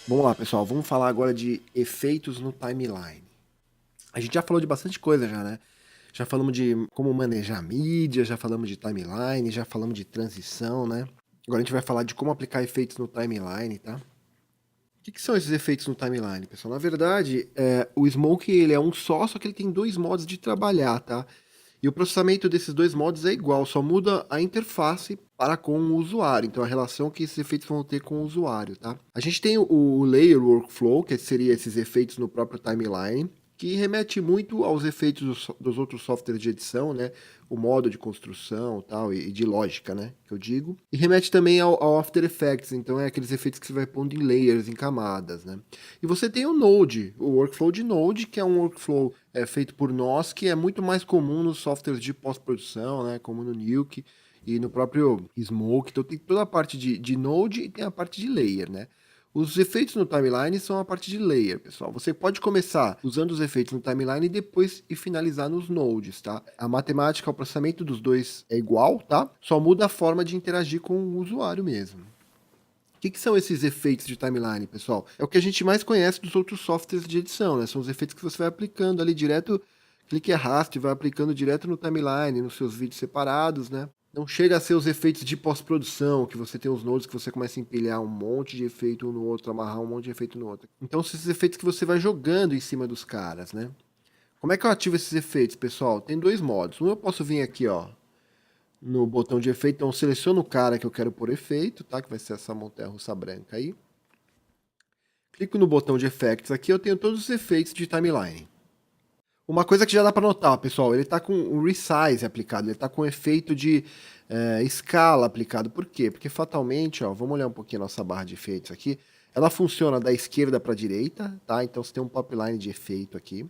Vamos lá, pessoal. Vamos falar agora de efeitos no timeline. A gente já falou de bastante coisa já, né? Já falamos de como manejar mídia, já falamos de timeline, já falamos de transição, né? Agora a gente vai falar de como aplicar efeitos no timeline, tá? O que são esses efeitos no timeline, pessoal? Na verdade, o Smoke ele é um só que ele tem dois modos de trabalhar, tá? E o processamento desses dois modos é igual, só muda a interface para com o usuário, então a relação que esses efeitos vão ter com o usuário, tá? A gente tem o Layer Workflow, que seria esses efeitos no próprio timeline, que remete muito aos efeitos dos outros softwares de edição, né? O modo de construção tal, e de lógica, né? Que eu digo. E remete também ao After Effects, então é aqueles efeitos que você vai pondo em layers, em camadas, né? E você tem o Node, o workflow de Node, que é um workflow feito por nós, que é muito mais comum nos softwares de pós-produção, né? Como no Nuke e no próprio Smoke. Então tem toda a parte de Node e tem a parte de layer, né? Os efeitos no timeline são a parte de layer, pessoal. Você pode começar usando os efeitos no timeline e depois finalizar nos nodes, tá? A matemática, o processamento dos dois é igual, tá? Só muda a forma de interagir com o usuário mesmo. O que são esses efeitos de timeline, pessoal? É o que a gente mais conhece dos outros softwares de edição, né? São os efeitos que você vai aplicando ali direto, clique e arraste, vai aplicando direto no timeline, nos seus vídeos separados, né? Não chega a ser os efeitos de pós-produção, que você tem os nodes que você começa a empilhar um monte de efeito um no outro, amarrar um monte de efeito no outro. Então, são esses efeitos que você vai jogando em cima dos caras, né? Como é que eu ativo esses efeitos, pessoal? Tem dois modos. Um eu posso vir aqui, ó, no botão de efeito, então seleciono o cara que eu quero por efeito, tá? Que vai ser essa montanha-russa branca aí. Clico no botão de effects aqui, eu tenho todos os efeitos de timeline. Uma coisa que já dá para notar, pessoal, ele está com o resize aplicado, ele está com o efeito de escala aplicado. Por quê? Porque fatalmente, ó, vamos olhar um pouquinho a nossa barra de efeitos aqui, ela funciona da esquerda para a direita, tá? Então você tem um pipeline de efeito aqui.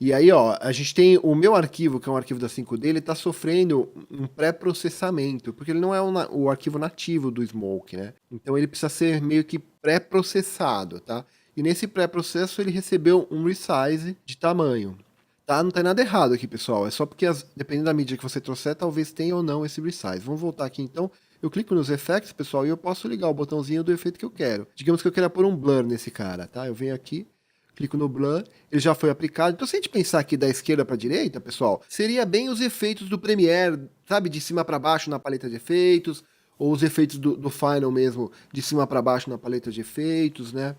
E aí, ó, a gente tem o meu arquivo, que é um arquivo da 5D, ele está sofrendo um pré-processamento, porque ele não é o arquivo nativo do Smoke, né? Então ele precisa ser meio que pré-processado, tá? E nesse pré-processo ele recebeu um resize de tamanho. Tá? Não tem nada errado aqui, pessoal. É só porque, dependendo da mídia que você trouxer, talvez tenha ou não esse resize. Vamos voltar aqui então. Eu clico nos effects, pessoal, e eu posso ligar o botãozinho do efeito que eu quero. Digamos que eu queira pôr um blur nesse cara, tá? Eu venho aqui, clico no blur, ele já foi aplicado. Então, se a gente pensar aqui da esquerda para a direita, pessoal, seria bem os efeitos do Premiere, sabe, de cima para baixo na paleta de efeitos, ou os efeitos do Final mesmo, de cima para baixo na paleta de efeitos, né?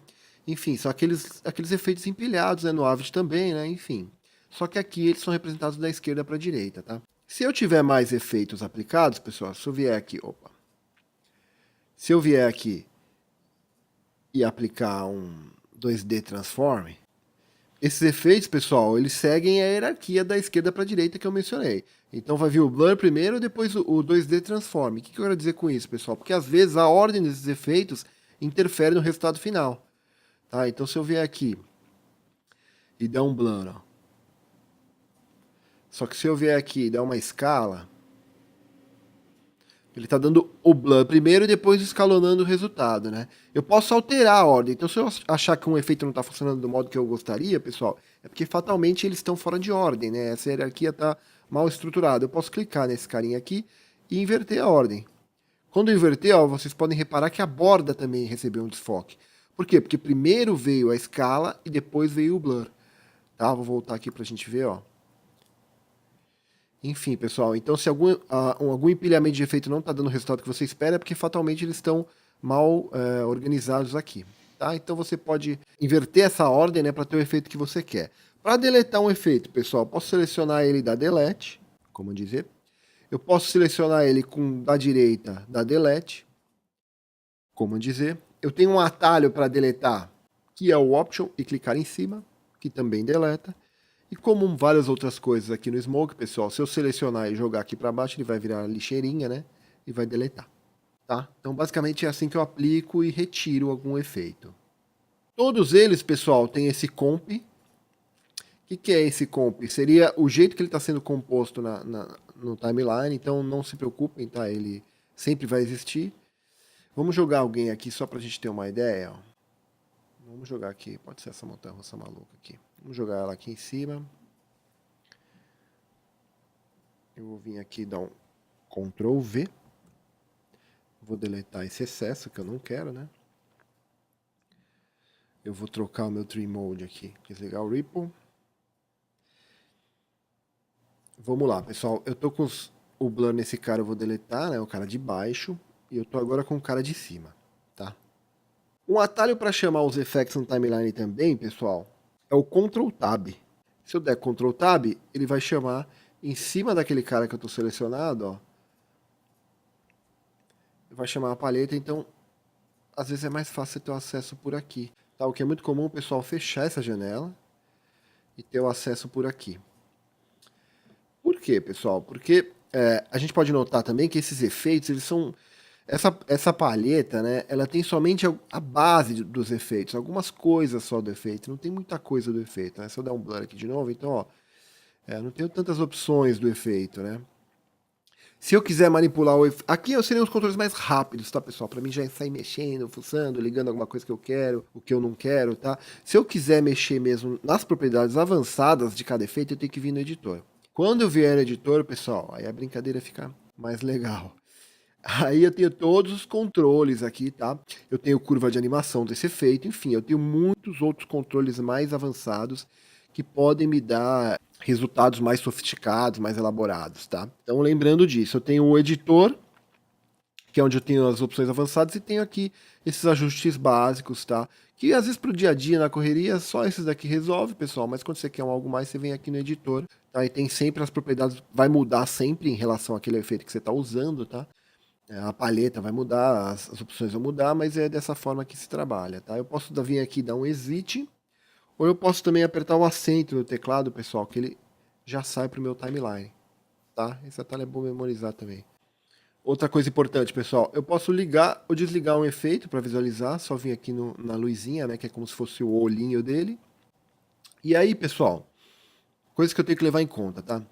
Enfim, são aqueles efeitos empilhados, né, no Avid também, né? Enfim. Só que aqui eles são representados da esquerda para a direita, tá? Se eu tiver mais efeitos aplicados, pessoal, se eu vier aqui, opa. Se eu vier aqui e aplicar um 2D Transform, esses efeitos, pessoal, eles seguem a hierarquia da esquerda para a direita que eu mencionei. Então vai vir o Blur primeiro, depois o 2D Transform. O que eu quero dizer com isso, pessoal? Porque às vezes a ordem desses efeitos interfere no resultado final. Tá? Então se eu vier aqui e der um Blur, ó. Só que se eu vier aqui e der uma escala, ele está dando o blur primeiro e depois escalonando o resultado, né? Eu posso alterar a ordem. Então, se eu achar que um efeito não está funcionando do modo que eu gostaria, pessoal, é porque fatalmente eles estão fora de ordem, né? Essa hierarquia está mal estruturada. Eu posso clicar nesse carinha aqui e inverter a ordem. Quando eu inverter, ó, vocês podem reparar que a borda também recebeu um desfoque. Por quê? Porque primeiro veio a escala e depois veio o blur. Tá? Vou voltar aqui para a gente ver, ó. Enfim, pessoal, então se algum empilhamento de efeito não está dando o resultado que você espera, é porque fatalmente eles estão mal organizados aqui. Tá? Então você pode inverter essa ordem, né, para ter o efeito que você quer. Para deletar um efeito, pessoal, posso selecionar ele da Delete, como dizer. Eu posso selecionar ele com da direita da Delete, como dizer. Eu tenho um atalho para deletar, que é o Option, e clicar em cima, que também deleta. E como várias outras coisas aqui no Smoke, pessoal, se eu selecionar e jogar aqui para baixo, ele vai virar lixeirinha, né? E vai deletar, tá? Então, basicamente é assim que eu aplico e retiro algum efeito. Todos eles, pessoal, têm esse comp. O que é esse comp? Seria o jeito que ele está sendo composto no timeline, então não se preocupem, tá? Ele sempre vai existir. Vamos jogar alguém aqui só para a gente ter uma ideia, ó. Vamos jogar aqui, pode ser essa montanha-russa maluca aqui. Vamos jogar ela aqui em cima. Eu vou vir aqui e dar um Ctrl V. Vou deletar esse excesso que eu não quero, né? Eu vou trocar o meu Trim Mode aqui. Desligar o Ripple. Vamos lá, pessoal. Eu tô com o blur nesse cara, eu vou deletar, né? O cara de baixo. E eu tô agora com o cara de cima, tá? Um atalho para chamar os effects no timeline também, pessoal, é o Ctrl Tab. Se eu der Ctrl Tab, ele vai chamar em cima daquele cara que eu tô selecionado, ó. Vai chamar a palheta, então às vezes é mais fácil você ter o acesso por aqui. Tá? O que é muito comum o pessoal fechar essa janela e ter o acesso por aqui. Por quê, pessoal? Porque a gente pode notar também que esses efeitos, eles são... Essa palheta, né, ela tem somente a base dos efeitos, algumas coisas só do efeito, não tem muita coisa do efeito, né? Se eu der um blur aqui de novo, então, ó, não tenho tantas opções do efeito, né? Se eu quiser manipular o efeito... Aqui eu seriam os controles mais rápidos, tá, pessoal? Para mim já sair mexendo, fuçando, ligando alguma coisa que eu quero, o que eu não quero, tá? Se eu quiser mexer mesmo nas propriedades avançadas de cada efeito, eu tenho que vir no editor. Quando eu vier no editor, pessoal, aí a brincadeira fica mais legal. Aí eu tenho todos os controles aqui, tá? Eu tenho curva de animação desse efeito, enfim, eu tenho muitos outros controles mais avançados que podem me dar resultados mais sofisticados, mais elaborados, tá? Então, lembrando disso, eu tenho o editor, que é onde eu tenho as opções avançadas, e tenho aqui esses ajustes básicos, tá? Que às vezes para o dia a dia, na correria, só esses daqui resolve, pessoal, mas quando você quer algo mais, você vem aqui no editor, tá? E tem sempre as propriedades, vai mudar sempre em relação àquele efeito que você está usando, tá? A palheta vai mudar, as opções vão mudar, mas é dessa forma que se trabalha, tá? Eu posso vir aqui e dar um exit, ou eu posso também apertar o acento no teclado, pessoal, que ele já sai para o meu timeline, tá? Esse atalho é bom memorizar também. Outra coisa importante, pessoal, eu posso ligar ou desligar um efeito para visualizar, só vir aqui na luzinha, né, que é como se fosse o olhinho dele. E aí, pessoal, coisa que eu tenho que levar em conta, tá?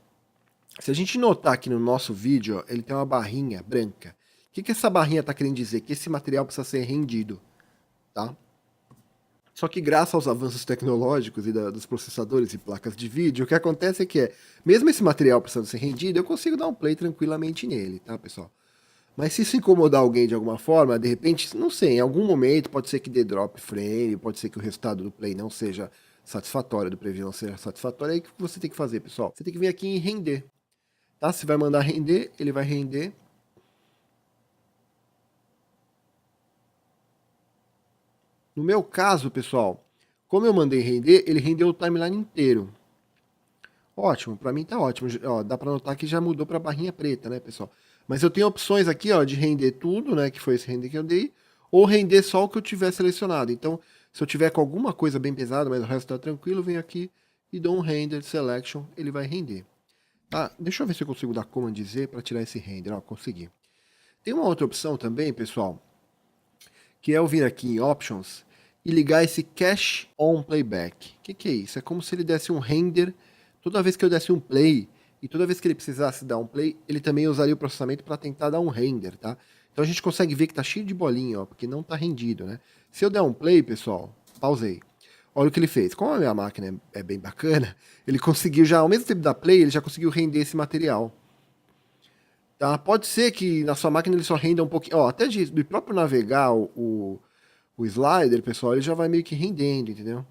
Se a gente notar aqui no nosso vídeo, ó, ele tem uma barrinha branca. O que essa barrinha está querendo dizer? Que esse material precisa ser rendido, tá? Só que graças aos avanços tecnológicos e dos processadores e placas de vídeo, o que acontece é que, mesmo esse material precisando ser rendido, eu consigo dar um play tranquilamente nele, tá, pessoal? Mas se isso incomodar alguém de alguma forma, de repente, não sei, em algum momento pode ser que dê drop frame, pode ser que o resultado do play não seja satisfatório, do preview não seja satisfatório, aí o que você tem que fazer, pessoal? Você tem que vir aqui em render, tá? Você vai mandar render, ele vai render. No meu caso, pessoal, como eu mandei render, ele rendeu o timeline inteiro. Ótimo, para mim tá ótimo. Ó, dá para notar que já mudou para barrinha preta, né, pessoal? Mas eu tenho opções aqui, ó, de render tudo, né, que foi esse render que eu dei, ou render só o que eu tiver selecionado. Então, se eu tiver com alguma coisa bem pesada, mas o resto tá tranquilo, eu venho aqui e dou um render selection, ele vai render. Tá? Deixa eu ver se eu consigo dar Command Z para tirar esse render. Ó, consegui. Tem uma outra opção também, pessoal, que é eu vir aqui em Options e ligar esse Cache on Playback. O que é isso? É como se ele desse um render toda vez que eu desse um play, e toda vez que ele precisasse dar um play, ele também usaria o processamento para tentar dar um render, tá? Então a gente consegue ver que tá cheio de bolinha, ó, porque não tá rendido, né? Se eu der um play, pessoal, pausei. Olha o que ele fez. Como a minha máquina é bem bacana, ele conseguiu já, ao mesmo tempo da play, ele já conseguiu render esse material. Tá? Pode ser que na sua máquina ele só renda um pouquinho. Ó, até do próprio navegar o slider, pessoal, ele já vai meio que rendendo, entendeu?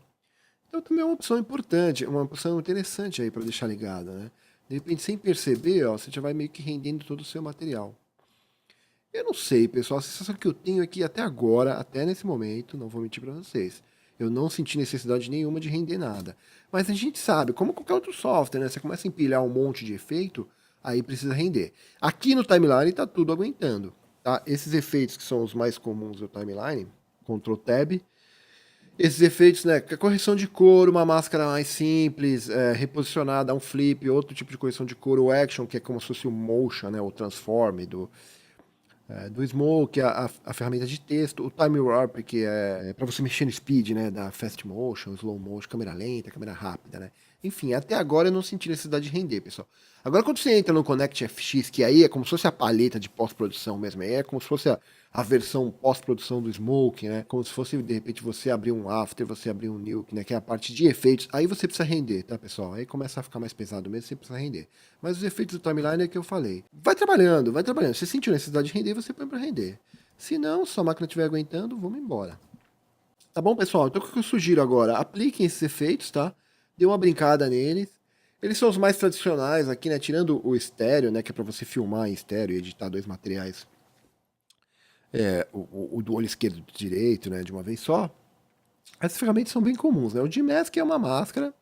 Então também é uma opção importante, uma opção interessante aí para deixar ligada, né? De repente, sem perceber, ó, você já vai meio que rendendo todo o seu material. Eu não sei, pessoal, a sensação que eu tenho aqui até agora, até nesse momento, não vou mentir para vocês, eu não senti necessidade nenhuma de render nada. Mas a gente sabe, como qualquer outro software, né? Você começa a empilhar um monte de efeito, aí precisa render. Aqui no timeline está tudo aguentando, tá? Esses efeitos que são os mais comuns do timeline, Ctrl Tab, esses efeitos, né? Correção de cor, uma máscara mais simples, reposicionada, um flip, outro tipo de correção de cor, o action, que é como se fosse o motion, né? O transform do Smoke, a ferramenta de texto, o Time Warp, que é para você mexer no speed, né? Da Fast Motion, Slow Motion, câmera lenta, câmera rápida, né? Enfim, até agora eu não senti necessidade de render, pessoal. Agora, quando você entra no Connect FX, que aí é como se fosse a paleta de pós-produção mesmo, aí é como se fosse a versão pós-produção do Smoke, né? Como se fosse, de repente, você abrir um After, você abrir um Nuke, né? Que é a parte de efeitos. Aí você precisa render, tá, pessoal? Aí começa a ficar mais pesado mesmo, você precisa render. Mas os efeitos do timeline é que eu falei. Vai trabalhando, vai trabalhando. Se sentiu necessidade de render, você põe para render. Se não, se a máquina estiver aguentando, vamos embora. Tá bom, pessoal? Então o que eu sugiro agora? Apliquem esses efeitos, tá? Dê uma brincada neles. Eles são os mais tradicionais aqui, né? Tirando o estéreo, né? Que é pra você filmar em estéreo e editar dois materiais. O do olho esquerdo e do direito, né? De uma vez só. Essas ferramentas são bem comuns, né? O G-Mask é uma máscara.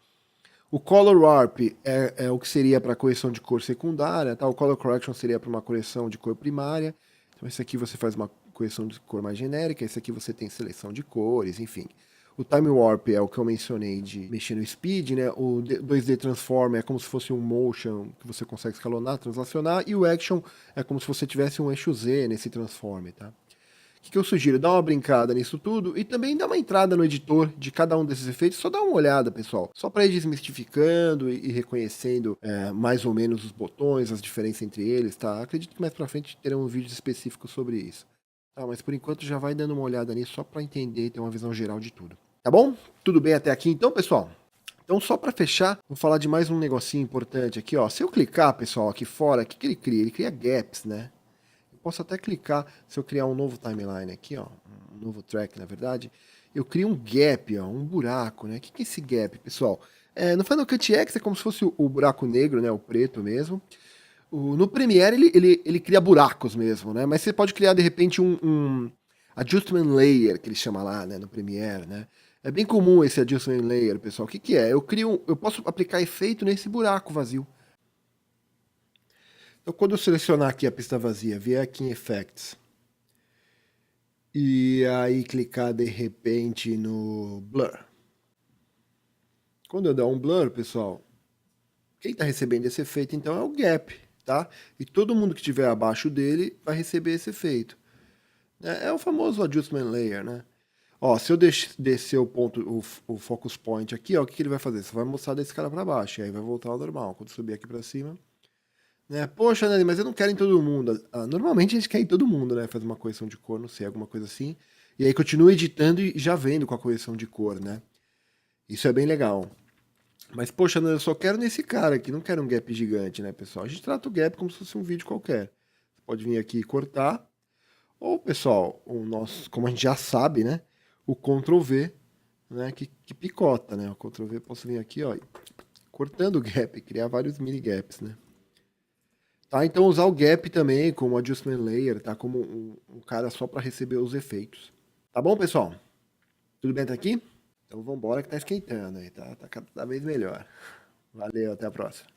O Color Warp é o que seria para correção de cor secundária, tá? O Color Correction seria para uma correção de cor primária. Então esse aqui você faz uma correção de cor mais genérica, esse aqui você tem seleção de cores, enfim. O Time Warp é o que eu mencionei de mexer no speed, né? O 2D Transform é como se fosse um motion que você consegue escalonar, translacionar, e o Action é como se você tivesse um eixo Z nesse transform, tá? O que eu sugiro? Dá uma brincada nisso tudo e também dá uma entrada no editor de cada um desses efeitos, só dá uma olhada, pessoal. Só para ir desmistificando e reconhecendo mais ou menos os botões, as diferenças entre eles, tá? Acredito que mais pra frente terão vídeos específicos sobre isso. Tá, mas por enquanto já vai dando uma olhada nisso só para entender e ter uma visão geral de tudo. Tá bom? Tudo bem até aqui então, pessoal? Então, só para fechar, vou falar de mais um negocinho importante aqui, ó. Se eu clicar, pessoal, aqui fora, o que, que ele cria? Ele cria gaps, né? Posso até clicar, se eu criar um novo timeline aqui, ó, um novo track, na verdade, eu crio um gap, ó, um buraco, né? O que, que é esse gap, pessoal? No Final Cut X é como se fosse o buraco negro, né? O preto mesmo. No Premiere ele cria buracos mesmo, né? Mas você pode criar, de repente, um adjustment layer, que ele chama lá, né? No Premiere, né? É bem comum esse adjustment layer, pessoal. O que, que é? Eu posso aplicar efeito nesse buraco vazio. Então, quando eu selecionar aqui a pista vazia, vier aqui em Effects, e aí clicar de repente no Blur. Quando eu der um Blur, pessoal, quem está recebendo esse efeito então é o Gap, tá? E todo mundo que estiver abaixo dele vai receber esse efeito. É o famoso Adjustment Layer, né? Ó, se eu descer o ponto, o Focus Point aqui, ó, o que ele vai fazer? Você vai mostrar desse cara para baixo, e aí vai voltar ao normal. Quando subir aqui para cima, né? Poxa, Nani, mas eu não quero em todo mundo. Normalmente a gente quer em todo mundo, né? Faz uma correção de cor, não sei, alguma coisa assim. E aí continua editando e já vendo com a correção de cor, né? Isso é bem legal. Mas, poxa, Nani, eu só quero nesse cara aqui, não quero um gap gigante, né, pessoal? A gente trata o gap como se fosse um vídeo qualquer. Você pode vir aqui e cortar. Ou, pessoal, o nosso, como a gente já sabe, né? O Ctrl V, né? Que picota, né? O Ctrl V, posso vir aqui, ó, cortando o gap, criar vários mini gaps, né? Tá, então usar o gap também como adjustment layer, tá? Como um cara só para receber os efeitos. Tá bom, pessoal? Tudo bem até aqui? Então vamos embora que tá esquentando aí, tá? Tá cada vez melhor. Valeu, até a próxima.